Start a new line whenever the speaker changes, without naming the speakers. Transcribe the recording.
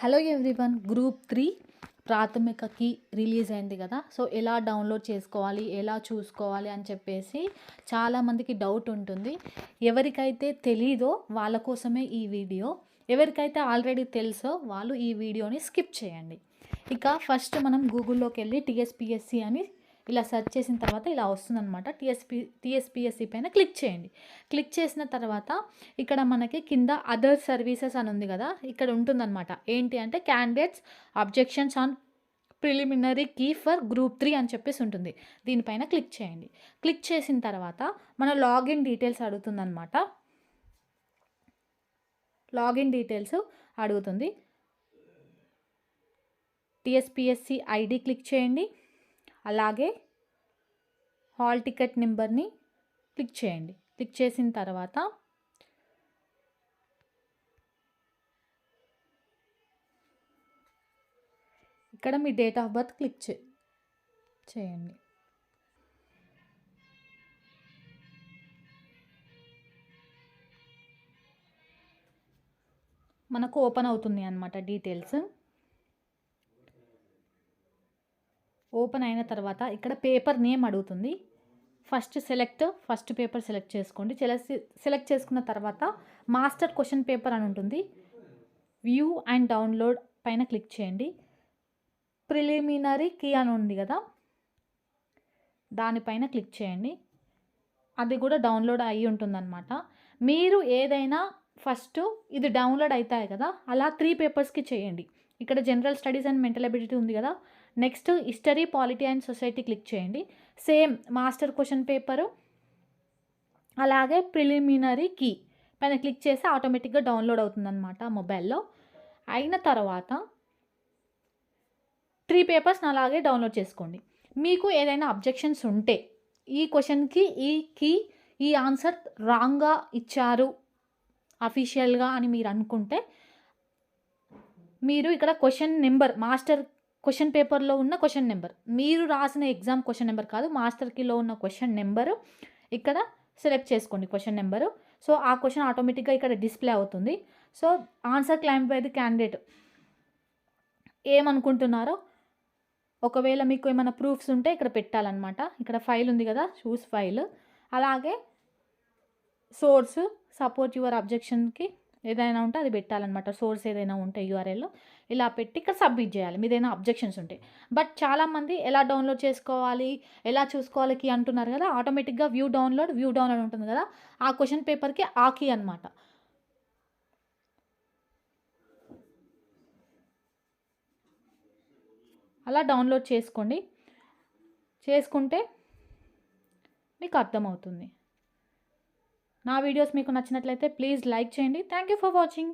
Hello everyone, group 3 ప్రాథమికకి release అయింది కదా. So ఎలా డౌన్లోడ్ చేసుకోవాలి, ఎలా చూసుకోవాలి అని చెప్పేసి చాలామందికి డౌట్ ఉంటుంది. ఎవరికైతే తెలీదో వాళ్ళ కోసమే ఈ వీడియో. ఎవరికైతే ఆల్రెడీ తెలుసో వాళ్ళు ఈ వీడియోని స్కిప్ చేయండి. ఇక ఫస్ట్ మనం గూగుల్లోకి వెళ్ళి టీఎస్పిఎస్సి అని ఇలా సెర్చ్ చేసిన తర్వాత ఇలా వస్తుందన్నమాట. టీఎస్పిఎస్సి పైన క్లిక్ చేయండి. క్లిక్ చేసిన తర్వాత ఇక్కడ మనకి కింద అదర్ సర్వీసెస్ అని ఉంది కదా, ఇక్కడ ఉంటుందన్నమాట. ఏంటి అంటే candidates objections on preliminary key for group 3 అని చెప్పేసి ఉంటుంది. దీనిపైన క్లిక్ చేయండి. క్లిక్ చేసిన తర్వాత మన లాగిన్ డీటెయిల్స్ అడుగుతుందన్నమాట. లాగిన్ డీటెయిల్స్ అడుగుతుంది. టీఎస్పిఎస్సి ఐడి క్లిక్ చేయండి. అలాగే హాల్ టికెట్ నెంబర్ని క్లిక్ చేయండి. క్లిక్ చేసిన తర్వాత ఇక్కడ మీ డేట్ ఆఫ్ బర్త్ క్లిక్ చేయండి. మనకు ఓపెన్ అవుతుంది అన్నమాట డీటెయిల్స్. ఓపెన్ అయిన తర్వాత ఇక్కడ పేపర్ నేమ్ అడుగుతుంది. ఫస్ట్ పేపర్ సెలెక్ట్ చేసుకోండి. సెలెక్ట్ చేసుకున్న తర్వాత మాస్టర్ క్వశ్చన్ పేపర్ అని ఉంటుంది. వ్యూ అండ్ డౌన్లోడ్ పైన క్లిక్ చేయండి. ప్రిలిమినరీ కీ అని ఉంది కదా, దానిపైన క్లిక్ చేయండి. అది కూడా డౌన్లోడ్ అయ్యి ఉంటుందన్నమాట. మీరు ఏదైనా ఫస్ట్ ఇది డౌన్లోడ్ అవుతాయి కదా, అలా 3 పేపర్స్కి చేయండి. ఇక్కడ general studies and mental ability ఉంది కదా, next history, polity and society click చేయండి. సేమ్ మాస్టర్ క్వశ్చన్ పేపరు అలాగే ప్రిలిమినరీ కీ పైన క్లిక్ చేసి ఆటోమేటిక్గా డౌన్లోడ్ అవుతుందన్నమాట మొబైల్లో. అయిన తర్వాత 3 పేపర్స్ని అలాగే డౌన్లోడ్ చేసుకోండి. మీకు ఏదైనా అబ్జెక్షన్స్ ఉంటే ఈ క్వశ్చన్కి ఈ ఆన్సర్ రాంగ్గా ఇచ్చారు అఫీషియల్గా అని మీరు అనుకుంటే మీరు ఇక్కడ క్వశ్చన్ నెంబర్, మాస్టర్ క్వశ్చన్ పేపర్లో ఉన్న క్వశ్చన్ నెంబర్, మీరు రాసిన ఎగ్జామ్ క్వశ్చన్ నెంబర్ కాదు, మాస్టర్ కీలో ఉన్న క్వశ్చన్ నెంబరు ఇక్కడ సెలెక్ట్ చేసుకోండి క్వశ్చన్ నెంబరు. సో ఆ క్వశ్చన్ ఆటోమేటిక్గా ఇక్కడ డిస్ప్లే అవుతుంది. So answer claim by the candidate ఏమనుకుంటున్నారో, ఒకవేళ మీకు ఏమైనా ప్రూఫ్స్ ఉంటే ఇక్కడ పెట్టాలన్నమాట. ఇక్కడ ఫైల్ ఉంది కదా, చూస్ ఫైల్. అలాగే సోర్స్, సపోర్ట్ యువర్ అబ్జెక్షన్కి ఏదైనా ఉంటే అది పెట్టాలన్నమాట. సోర్స్ ఏదైనా ఉంటే యూఆర్ఎల్ ఇలా పెట్టి ఇక్కడ సబ్మిట్ చేయాలి మీదైనా అబ్జెక్షన్స్ ఉంటే. బట్ చాలామంది ఎలా డౌన్లోడ్ చేసుకోవాలి, ఎలా చూసుకోవాలి కీ అంటున్నారు కదా, ఆటోమేటిక్గా వ్యూ డౌన్లోడ్ ఉంటుంది కదా, ఆ క్వశ్చన్ పేపర్కి ఆ కీ అనమాట. అలా డౌన్లోడ్ చేసుకుంటే మీకు అర్థమవుతుంది. నా వీడియోస్ మీకు నచ్చినట్లయితే ప్లీజ్ లైక్ చేయండి. Thank you for watching.